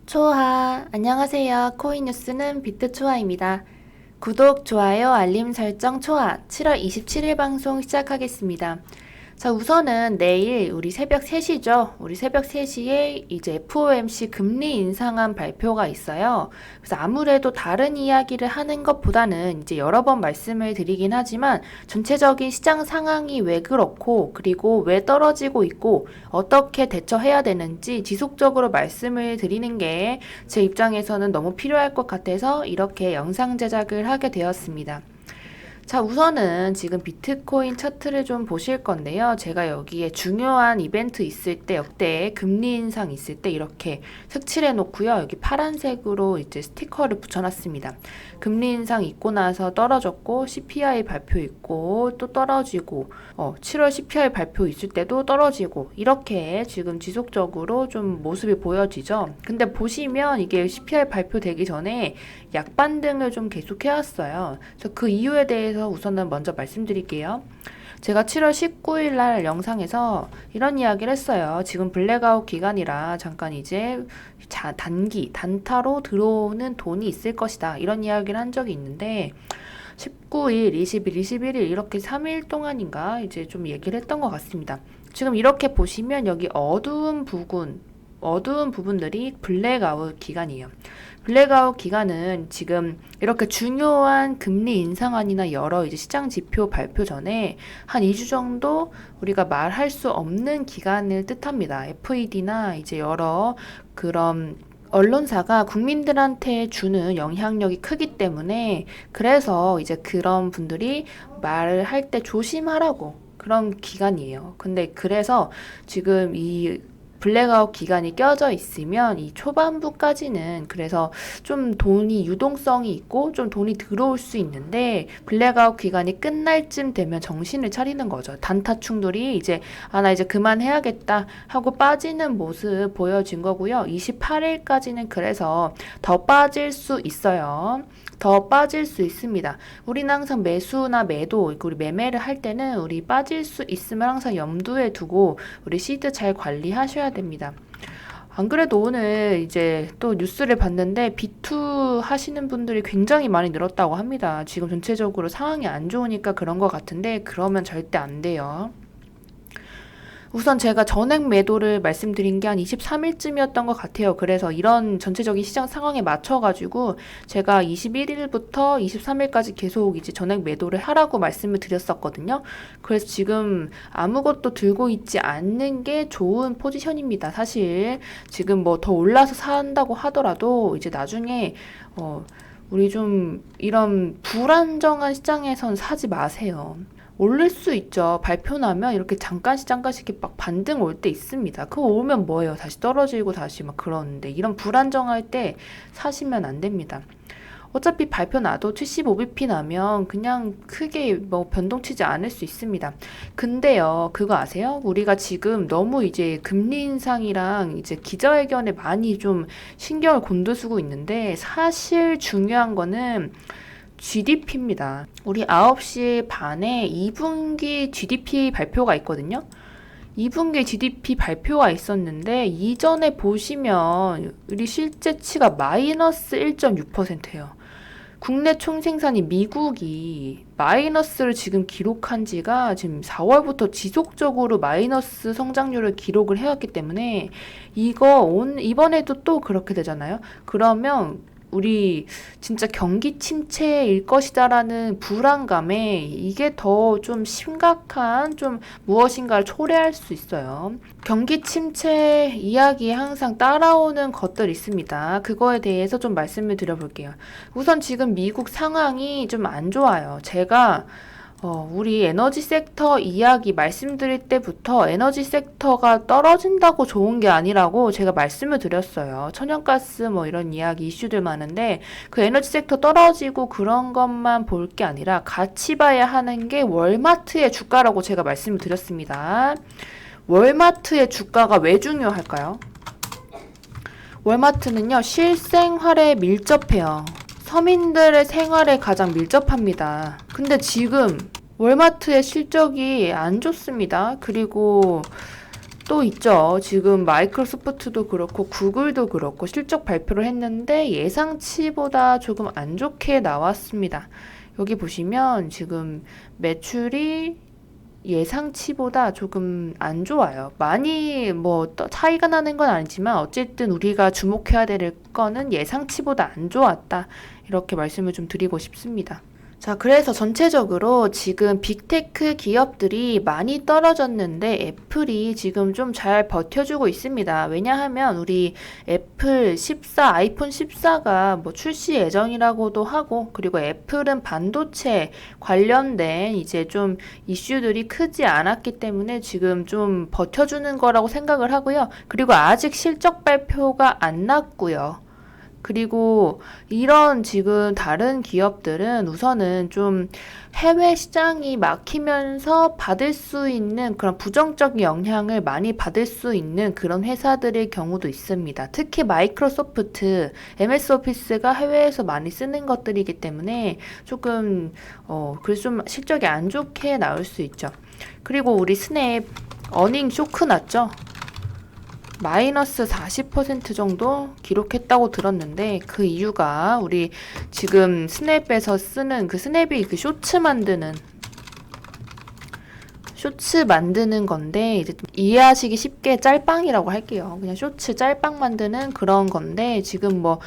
초하, 안녕하세요. 코인뉴스는 비트초하입니다. 구독, 좋아요, 알림 설정 초하 7월 27일 방송 시작하겠습니다. 자, 우선은 내일 우리 새벽 3시죠. 우리 새벽 3시에 이제 FOMC 금리 인상안 발표가 있어요. 그래서 아무래도 다른 이야기를 하는 것보다는 이제 여러 번 말씀을 드리긴 하지만 전체적인 시장 상황이 왜 그렇고 그리고 왜 떨어지고 있고 어떻게 대처해야 되는지 지속적으로 말씀을 드리는 게 제 입장에서는 너무 필요할 것 같아서 이렇게 영상 제작을 하게 되었습니다. 자, 우선은 지금 비트코인 차트를 좀 보실 건데요. 제가 여기에 중요한 이벤트 있을 때, 역대 금리 인상 있을 때 이렇게 색칠해 놓고요. 여기 파란색으로 이제 스티커를 붙여놨습니다. 금리 인상 있고 나서 떨어졌고, CPI 발표 있고, 또 떨어지고, 7월 CPI 발표 있을 때도 떨어지고, 이렇게 지금 지속적으로 좀 모습이 보여지죠. 근데 보시면 이게 CPI 발표 되기 전에 약반등을 좀 계속 해왔어요. 그래서 그 이유에 대해서 우선은 먼저 말씀드릴게요. 제가 7월 19일 날 영상에서 이런 이야기를 했어요. 지금 블랙아웃 기간이라 잠깐 이제 단타로 들어오는 돈이 있을 것이다. 이런 이야기를 한 적이 있는데 19일, 20일, 21일 이렇게 3일 동안인가 이제 좀 얘기를 했던 것 같습니다. 지금 이렇게 보시면 여기 어두운 부분들이 블랙아웃 기간이에요. 블랙아웃 기간은 지금 이렇게 중요한 금리 인상안이나 여러 이제 시장 지표 발표 전에 한 2주 정도 우리가 말할 수 없는 기간을 뜻합니다. FED나 이제 여러 그런 언론사가 국민들한테 주는 영향력이 크기 때문에 그래서 이제 그런 분들이 말을 할 때 조심하라고 그런 기간이에요. 근데 그래서 지금 이 블랙아웃 기간이 껴져 있으면 이 초반부까지는 그래서 좀 돈이 유동성이 있고 좀 돈이 들어올 수 있는데 블랙아웃 기간이 끝날 쯤 되면 정신을 차리는 거죠. 단타 충돌이 이제 나 이제 그만해야겠다 하고 빠지는 모습 보여진 거고요. 28일까지는 그래서 더 빠질 수 있어요. 더 빠질 수 있습니다. 우리는 항상 매수나 매도, 우리 매매를 할 때는 우리 빠질 수 있음을 항상 염두에 두고 우리 시드 잘 관리하셔야 됩니다. 안 그래도 오늘 이제 또 뉴스를 봤는데 비투 하시는 분들이 굉장히 많이 늘었다고 합니다. 지금 전체적으로 상황이 안 좋으니까 그런 것 같은데 그러면 절대 안 돼요. 우선 제가 전액 매도를 말씀드린 게 한 23일쯤이었던 것 같아요. 그래서 이런 전체적인 시장 상황에 맞춰가지고 제가 21일부터 23일까지 계속 이제 전액 매도를 하라고 말씀을 드렸었거든요. 그래서 지금 아무것도 들고 있지 않는 게 좋은 포지션입니다. 사실 지금 뭐 더 올라서 산다고 하더라도 이제 나중에 우리 좀 이런 불안정한 시장에선 사지 마세요. 오를 수 있죠. 발표 나면 이렇게 잠깐씩 이렇게 막 반등 올 때 있습니다. 그거 오면 뭐예요? 다시 떨어지고 다시 막 그러는데 이런 불안정할 때 사시면 안 됩니다. 어차피 발표 나도 75bp 나면 그냥 크게 뭐 변동치지 않을 수 있습니다. 근데요, 그거 아세요? 우리가 지금 너무 이제 금리 인상이랑 이제 기자회견에 많이 좀 신경을 곤두쓰고 있는데 사실 중요한 거는 GDP입니다. 우리 9시 반에 2분기 GDP 발표가 있거든요. 2분기 GDP 발표가 있었는데 이전에 보시면 우리 실제치가 마이너스 1.6%예요. 국내 총생산이 미국이 마이너스를 지금 기록한 지가 지금 4월부터 지속적으로 마이너스 성장률을 기록을 해왔기 때문에 이번에도 또 그렇게 되잖아요. 그러면 우리 진짜 경기 침체일 것이다라는 불안감에 이게 더 좀 심각한 좀 무엇인가를 초래할 수 있어요. 경기 침체 이야기에 항상 따라오는 것들 있습니다. 그거에 대해서 좀 말씀을 드려볼게요. 우선 지금 미국 상황이 좀 안 좋아요. 제가 우리 에너지 섹터 이야기 말씀드릴 때부터 에너지 섹터가 떨어진다고 좋은 게 아니라고 제가 말씀을 드렸어요. 천연가스 뭐 이런 이야기 이슈들 많은데 그 에너지 섹터 떨어지고 그런 것만 볼 게 아니라 같이 봐야 하는 게 월마트의 주가라고 제가 말씀을 드렸습니다. 월마트의 주가가 왜 중요할까요? 월마트는요, 실생활에 밀접해요. 서민들의 생활에 가장 밀접합니다. 근데 지금 월마트의 실적이 안 좋습니다. 그리고 또 있죠. 지금 마이크로소프트도 그렇고 구글도 그렇고 실적 발표를 했는데 예상치보다 조금 안 좋게 나왔습니다. 여기 보시면 지금 매출이 예상치보다 조금 안 좋아요. 많이 뭐 차이가 나는 건 아니지만 어쨌든 우리가 주목해야 될 거는 예상치보다 안 좋았다. 이렇게 말씀을 좀 드리고 싶습니다. 자, 그래서 전체적으로 지금 빅테크 기업들이 많이 떨어졌는데 애플이 지금 좀 잘 버텨주고 있습니다. 왜냐하면 우리 애플 14, 아이폰 14가 뭐 출시 예정이라고도 하고, 그리고 애플은 반도체 관련된 이제 좀 이슈들이 크지 않았기 때문에 지금 좀 버텨주는 거라고 생각을 하고요. 그리고 아직 실적 발표가 안 났고요. 그리고 이런 지금 다른 기업들은 우선은 좀 해외 시장이 막히면서 받을 수 있는 그런 부정적인 영향을 많이 받을 수 있는 그런 회사들의 경우도 있습니다. 특히 마이크로소프트, MS 오피스가 해외에서 많이 쓰는 것들이기 때문에 조금 그래서 좀 실적이 안 좋게 나올 수 있죠. 그리고 우리 스냅 어닝 쇼크 났죠? 마이너스 40% 정도 기록했다고 들었는데 그 이유가 우리 지금 스냅에서 쓰는 그 스냅이 그 쇼츠 만드는 건데 이제 좀 이해하시기 쉽게 짤방이라고 할게요. 그냥 쇼츠 짤방 만드는 그런 건데 지금 뭐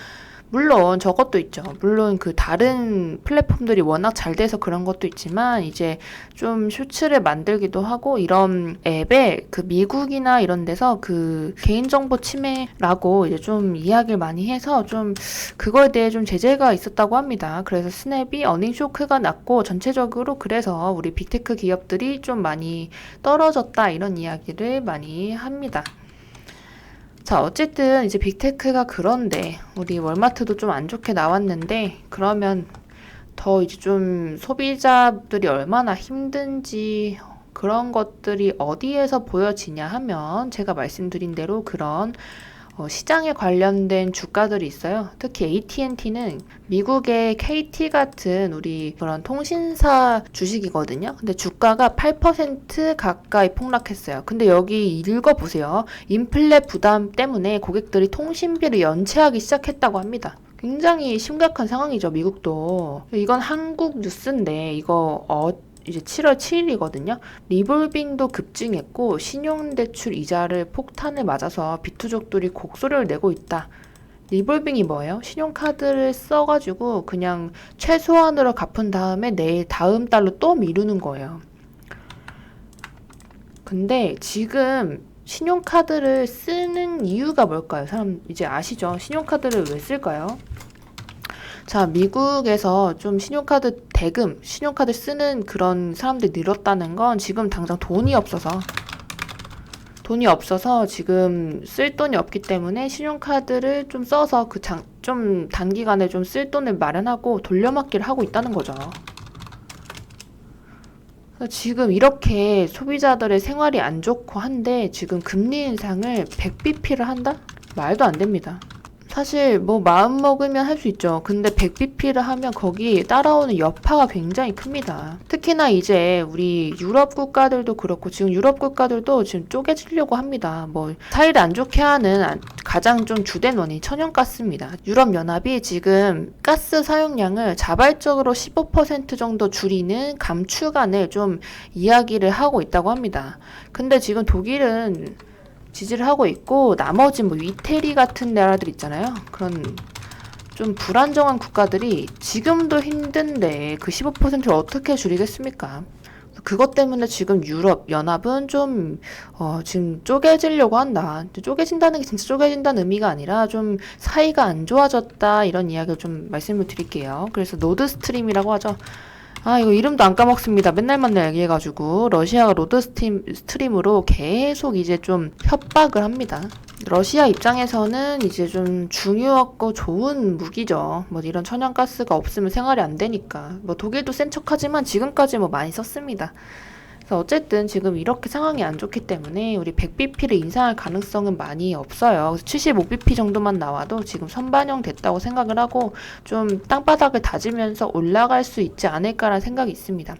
물론 저것도 있죠. 물론 그 다른 플랫폼들이 워낙 잘 돼서 그런 것도 있지만 이제 좀 쇼츠를 만들기도 하고 이런 앱에 그 미국이나 이런 데서 그 개인정보 침해라고 이제 좀 이야기를 많이 해서 좀 그거에 대해 좀 제재가 있었다고 합니다. 그래서 스냅이 어닝 쇼크가 났고 전체적으로 그래서 우리 빅테크 기업들이 좀 많이 떨어졌다 이런 이야기를 많이 합니다. 자, 어쨌든 이제 빅테크가 그런데 우리 월마트도 좀 안 좋게 나왔는데 그러면 더 이제 좀 소비자들이 얼마나 힘든지 그런 것들이 어디에서 보여지냐 하면 제가 말씀드린 대로 그런 시장에 관련된 주가들이 있어요. 특히 AT&T는 미국의 KT 같은 우리 그런 통신사 주식이거든요. 근데 주가가 8% 가까이 폭락했어요. 근데 여기 읽어보세요. 인플레 부담 때문에 고객들이 통신비를 연체하기 시작했다고 합니다. 굉장히 심각한 상황이죠, 미국도. 이건 한국 뉴스인데 이거 이제 7월 7일이거든요. 리볼빙도 급증했고 신용대출 이자를 폭탄을 맞아서 비투족들이 곡소리를 내고 있다. 리볼빙이 뭐예요? 신용카드를 써가지고 그냥 최소한으로 갚은 다음에 내일 다음 달로 또 미루는 거예요. 근데 지금 신용카드를 쓰는 이유가 뭘까요? 사람 이제 아시죠? 신용카드를 왜 쓸까요? 자, 미국에서 좀 신용카드 대금, 신용카드 쓰는 그런 사람들이 늘었다는 건 지금 당장 돈이 없어서 지금 쓸 돈이 없기 때문에 신용카드를 좀 써서 좀 단기간에 좀 쓸 돈을 마련하고 돌려막기를 하고 있다는 거죠. 지금 이렇게 소비자들의 생활이 안 좋고 한데 지금 금리 인상을 100bp를 한다? 말도 안 됩니다. 사실 뭐 마음 먹으면 할 수 있죠. 근데 100bp를 하면 거기 따라오는 여파가 굉장히 큽니다. 특히나 이제 우리 유럽 국가들도 그렇고 지금 유럽 국가들도 지금 쪼개지려고 합니다. 뭐 사이를 안 좋게 하는 가장 좀 주된 원인이 천연가스입니다. 유럽 연합이 지금 가스 사용량을 자발적으로 15% 정도 줄이는 감축안을 좀 이야기를 하고 있다고 합니다. 근데 지금 독일은 지지를 하고 있고 나머지 뭐 이태리 같은 나라들 있잖아요. 그런 좀 불안정한 국가들이 지금도 힘든데 그 15%를 어떻게 줄이겠습니까? 그것 때문에 지금 유럽 연합은 좀 지금 쪼개지려고 한다. 쪼개진다는 게 진짜 쪼개진다는 의미가 아니라 좀 사이가 안 좋아졌다 이런 이야기를 좀 말씀을 드릴게요. 그래서 노드스트림이라고 하죠. 이거 이름도 안 까먹습니다. 맨날 얘기해가지고 러시아가 스트림으로 계속 이제 좀 협박을 합니다. 러시아 입장에서는 이제 좀 중요하고 좋은 무기죠. 뭐 이런 천연가스가 없으면 생활이 안 되니까. 뭐 독일도 센 척하지만 지금까지 뭐 많이 썼습니다. 그래서 어쨌든 지금 이렇게 상황이 안 좋기 때문에 우리 100bp를 인상할 가능성은 많이 없어요. 그래서 75bp 정도만 나와도 지금 선반영 됐다고 생각을 하고 좀 땅바닥을 다지면서 올라갈 수 있지 않을까라는 생각이 있습니다.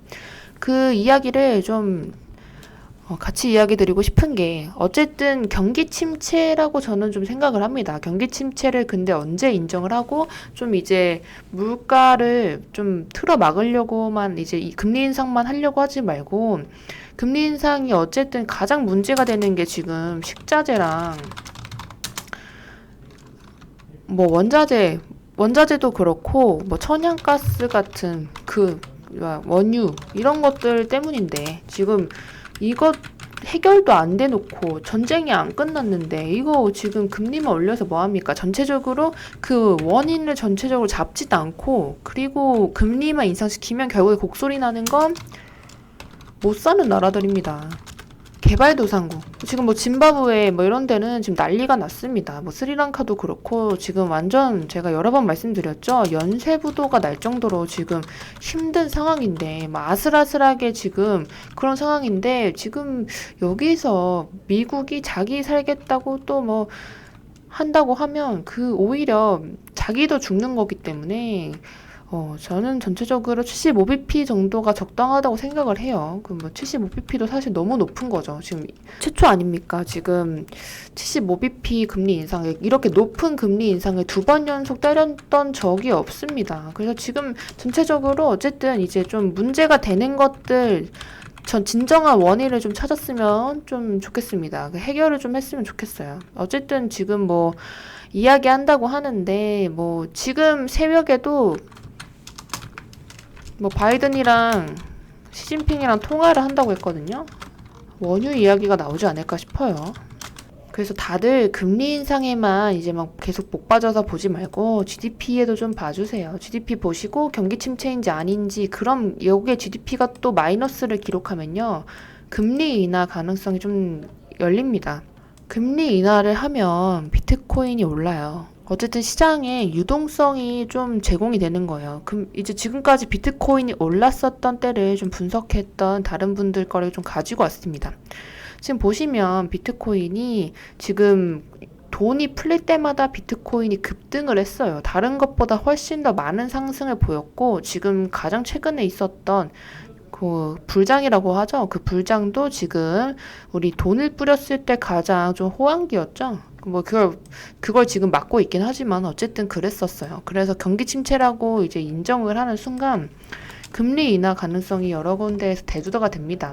그 이야기를 좀 같이 이야기 드리고 싶은 게 어쨌든 경기 침체라고 저는 좀 생각을 합니다. 경기 침체를 근데 언제 인정을 하고 좀 이제 물가를 좀 틀어 막으려고만 이제 이 금리 인상만 하려고 하지 말고 금리 인상이 어쨌든 가장 문제가 되는 게 지금 식자재랑 뭐 원자재도 그렇고 뭐 천연가스 같은 그 원유 이런 것들 때문인데 지금 이것 해결도 안 돼놓고 전쟁이 안 끝났는데 이거 지금 금리만 올려서 뭐합니까? 전체적으로 그 원인을 전체적으로 잡지도 않고 그리고 금리만 인상시키면 결국에 곡소리 나는 건 못 사는 나라들입니다. 개발도상국. 지금 뭐 짐바브웨 뭐 이런 데는 지금 난리가 났습니다. 뭐 스리랑카도 그렇고 지금 완전 제가 여러 번 말씀드렸죠. 연쇄부도가 날 정도로 지금 힘든 상황인데 뭐 아슬아슬하게 지금 그런 상황인데 지금 여기서 미국이 자기 살겠다고 또 뭐 한다고 하면 그 오히려 자기도 죽는 거기 때문에 저는 전체적으로 75bp 정도가 적당하다고 생각을 해요. 그 뭐 75bp도 사실 너무 높은 거죠. 지금 최초 아닙니까? 지금 75bp 금리 인상에 이렇게 높은 금리 인상을 두 번 연속 때렸던 적이 없습니다. 그래서 지금 전체적으로 어쨌든 이제 좀 문제가 되는 것들 전 진정한 원인을 좀 찾았으면 좀 좋겠습니다. 그 해결을 좀 했으면 좋겠어요. 어쨌든 지금 뭐 이야기한다고 하는데 뭐 지금 새벽에도 뭐 바이든이랑 시진핑이랑 통화를 한다고 했거든요. 원유 이야기가 나오지 않을까 싶어요. 그래서 다들 금리 인상에만 이제 막 계속 복 빠져서 보지 말고 GDP에도 좀 봐주세요. GDP 보시고 경기 침체인지 아닌지 그럼 여기에 GDP가 또 마이너스를 기록하면요. 금리 인하 가능성이 좀 열립니다. 금리 인하를 하면 비트코인이 올라요. 어쨌든 시장에 유동성이 좀 제공이 되는 거예요. 그럼 이제 지금까지 비트코인이 올랐었던 때를 좀 분석했던 다른 분들 거를 좀 가지고 왔습니다. 지금 보시면 비트코인이 지금 돈이 풀릴 때마다 비트코인이 급등을 했어요. 다른 것보다 훨씬 더 많은 상승을 보였고 지금 가장 최근에 있었던 그 불장이라고 하죠. 그 불장도 지금 우리 돈을 뿌렸을 때 가장 좀 호황기였죠. 뭐 그걸 지금 막고 있긴 하지만 어쨌든 그랬었어요. 그래서 경기 침체라고 이제 인정을 하는 순간 금리 인하 가능성이 여러 군데에서 대두가 됩니다.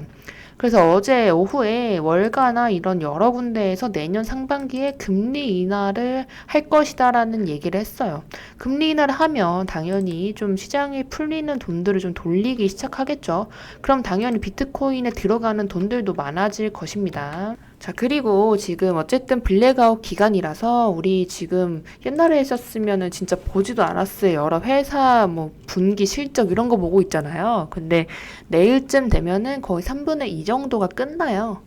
그래서 어제 오후에 월가나 이런 여러 군데에서 내년 상반기에 금리 인하를 할 것이다라는 얘기를 했어요. 금리 인하를 하면 당연히 좀 시장에 풀리는 돈들을 좀 돌리기 시작하겠죠. 그럼 당연히 비트코인에 들어가는 돈들도 많아질 것입니다. 자, 그리고 지금 어쨌든 블랙아웃 기간이라서 우리 지금 옛날에 했었으면은 진짜 보지도 않았을 여러 회사 뭐 분기 실적 이런 거 보고 있잖아요. 근데 내일쯤 되면은 거의 3분의 2 정도가 끝나요.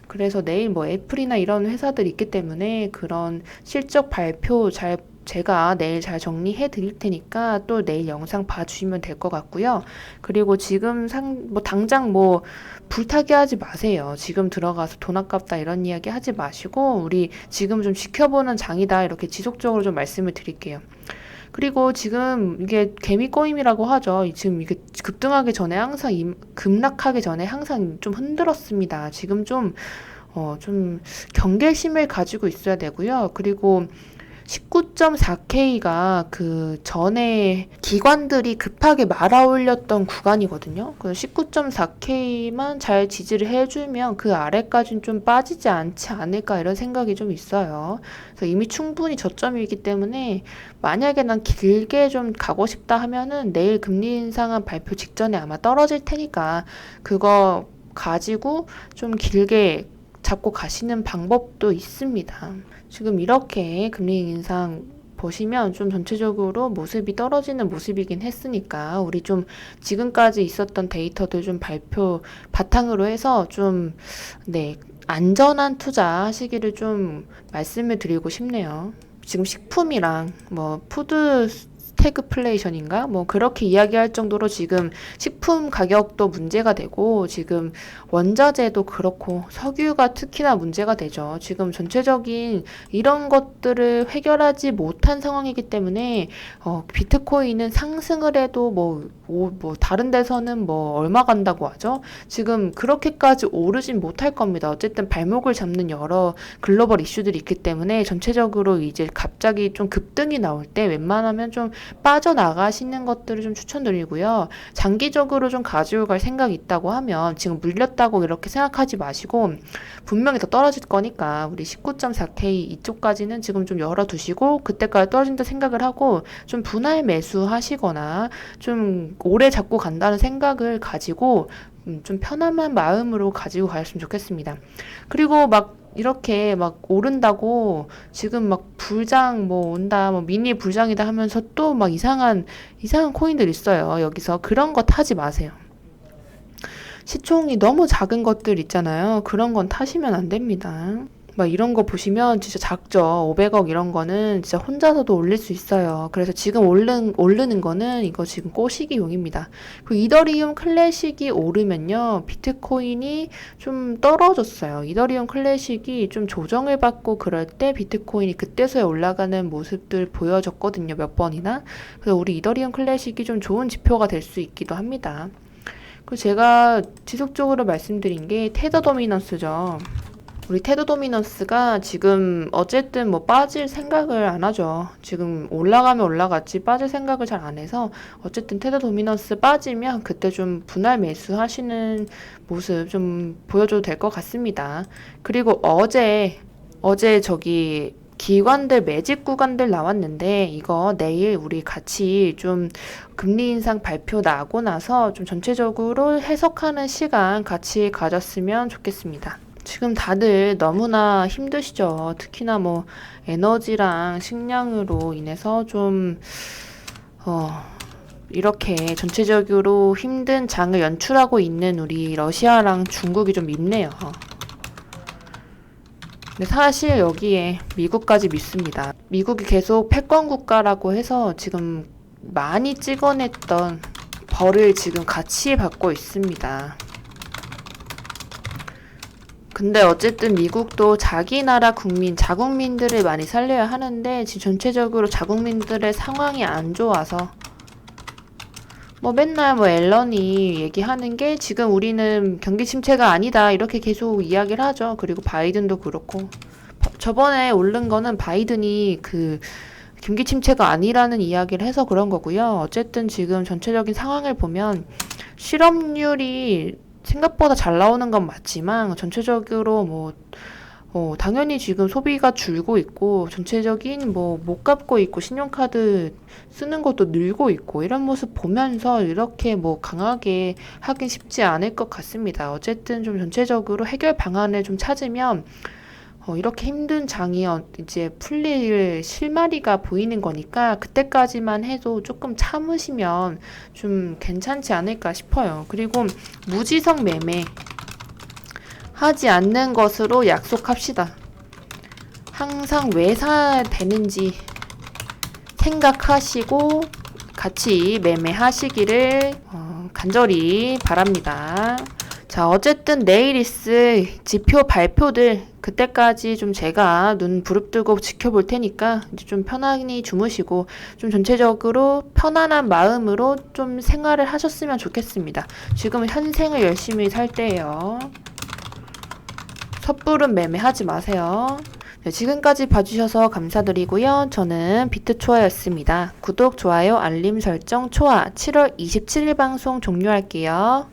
그래서 내일 뭐 애플이나 이런 회사들이 있기 때문에 그런 실적 발표 제가 내일 잘 정리해 드릴 테니까 또 내일 영상 봐주시면 될 것 같고요. 그리고 지금 뭐 당장 뭐 불타게 하지 마세요. 지금 들어가서 돈 아깝다 이런 이야기 하지 마시고 우리 지금 좀 지켜보는 장이다 이렇게 지속적으로 좀 말씀을 드릴게요. 그리고 지금 이게 개미꼬임이라고 하죠. 지금 이게 급등하기 전에 항상 급락하기 전에 항상 좀 흔들었습니다. 지금 좀 경계심을 가지고 있어야 되고요. 그리고 19.4K가 그 전에 기관들이 급하게 말아올렸던 구간이거든요. 그 19.4K만 잘 지지를 해주면 그 아래까지는 좀 빠지지 않지 않을까 이런 생각이 좀 있어요. 그래서 이미 충분히 저점이기 때문에 만약에 난 길게 좀 가고 싶다 하면은 내일 금리 인상한 발표 직전에 아마 떨어질 테니까 그거 가지고 좀 길게 잡고 가시는 방법도 있습니다. 지금 이렇게 금리 인상 보시면 좀 전체적으로 모습이 떨어지는 모습이긴 했으니까 우리 좀 지금까지 있었던 데이터들 좀 발표 바탕으로 해서 좀 네, 안전한 투자 하시기를 좀 말씀을 드리고 싶네요. 지금 식품이랑 뭐 푸드 스태그플레이션인가? 뭐 그렇게 이야기할 정도로 지금 식품 가격도 문제가 되고 지금 원자재도 그렇고 석유가 특히나 문제가 되죠. 지금 전체적인 이런 것들을 해결하지 못한 상황이기 때문에 비트코인은 상승을 해도 뭐 다른 데서는 뭐 얼마 간다고 하죠. 지금 그렇게까지 오르진 못할 겁니다. 어쨌든 발목을 잡는 여러 글로벌 이슈들이 있기 때문에 전체적으로 이제 갑자기 좀 급등이 나올 때 웬만하면 좀 빠져나가시는 것들을 좀 추천드리고요. 장기적으로 좀 가지고 갈 생각이 있다고 하면 지금 물렸다고 이렇게 생각하지 마시고 분명히 더 떨어질 거니까 우리 19.4K 이쪽까지는 지금 좀 열어두시고 그때까지 떨어진다 생각을 하고 좀 분할 매수하시거나 좀 오래 잡고 간다는 생각을 가지고 좀 편안한 마음으로 가지고 가셨으면 좋겠습니다. 그리고 막 이렇게 막 오른다고 지금 막 불장 뭐 온다 뭐 미니 불장이다 하면서 또 막 이상한 코인들 있어요. 여기서 그런 거 타지 마세요. 시총이 너무 작은 것들 있잖아요. 그런 건 타시면 안 됩니다. 막 이런 거 보시면 진짜 작죠. 500억 이런 거는 진짜 혼자서도 올릴 수 있어요. 그래서 지금 오르는 거는 이거 지금 꼬시기용입니다. 그 이더리움 클래식이 오르면요. 비트코인이 좀 떨어졌어요. 이더리움 클래식이 좀 조정을 받고 그럴 때 비트코인이 그때서야 올라가는 모습들 보여줬거든요. 몇 번이나. 그래서 우리 이더리움 클래식이 좀 좋은 지표가 될 수 있기도 합니다. 그리고 제가 지속적으로 말씀드린 게 테더 도미넌스죠. 우리 테드 도미넌스가 지금 어쨌든 뭐 빠질 생각을 안 하죠. 지금 올라가면 올라갔지 빠질 생각을 잘 안 해서 어쨌든 테드 도미넌스 빠지면 그때 좀 분할 매수하시는 모습 좀 보여줘도 될 것 같습니다. 그리고 어제 저기 기관들 매집 구간들 나왔는데 이거 내일 우리 같이 좀 금리 인상 발표 나고 나서 좀 전체적으로 해석하는 시간 같이 가졌으면 좋겠습니다. 지금 다들 너무나 힘드시죠. 특히나 뭐 에너지랑 식량으로 인해서 좀 이렇게 전체적으로 힘든 장을 연출하고 있는 우리 러시아랑 중국이 좀 밉네요. 근데 사실 여기에 미국까지 밉습니다. 미국이 계속 패권 국가라고 해서 지금 많이 찍어냈던 벌을 지금 같이 받고 있습니다. 근데 어쨌든 미국도 자기 나라 국민, 자국민들을 많이 살려야 하는데 지금 전체적으로 자국민들의 상황이 안 좋아서 뭐 맨날 뭐 앨런이 얘기하는 게 지금 우리는 경기 침체가 아니다 이렇게 계속 이야기를 하죠. 그리고 바이든도 그렇고 저번에 오른 거는 바이든이 그 경기 침체가 아니라는 이야기를 해서 그런 거고요. 어쨌든 지금 전체적인 상황을 보면 실업률이 생각보다 잘 나오는 건 맞지만 전체적으로 당연히 지금 소비가 줄고 있고 전체적인 못 갚고 있고 신용카드 쓰는 것도 늘고 있고 이런 모습 보면서 이렇게 강하게 하긴 쉽지 않을 것 같습니다. 어쨌든 좀 전체적으로 해결 방안을 좀 찾으면 이렇게 힘든 장이 이제 풀릴 실마리가 보이는 거니까 그때까지만 해도 조금 참으시면 좀 괜찮지 않을까 싶어요. 그리고 무지성 매매 하지 않는 것으로 약속합시다. 항상 왜 사야 되는지 생각하시고 같이 매매하시기를 간절히 바랍니다. 자, 어쨌든 내일 있을 지표 발표들 그때까지 좀 제가 눈 부릅뜨고 지켜볼 테니까 이제 좀 편안히 주무시고 좀 전체적으로 편안한 마음으로 좀 생활을 하셨으면 좋겠습니다. 지금 현생을 열심히 살 때예요. 섣부른 매매하지 마세요. 네, 지금까지 봐주셔서 감사드리고요. 저는 비트초아였습니다. 구독, 좋아요, 알림 설정, 초아 7월 27일 방송 종료할게요.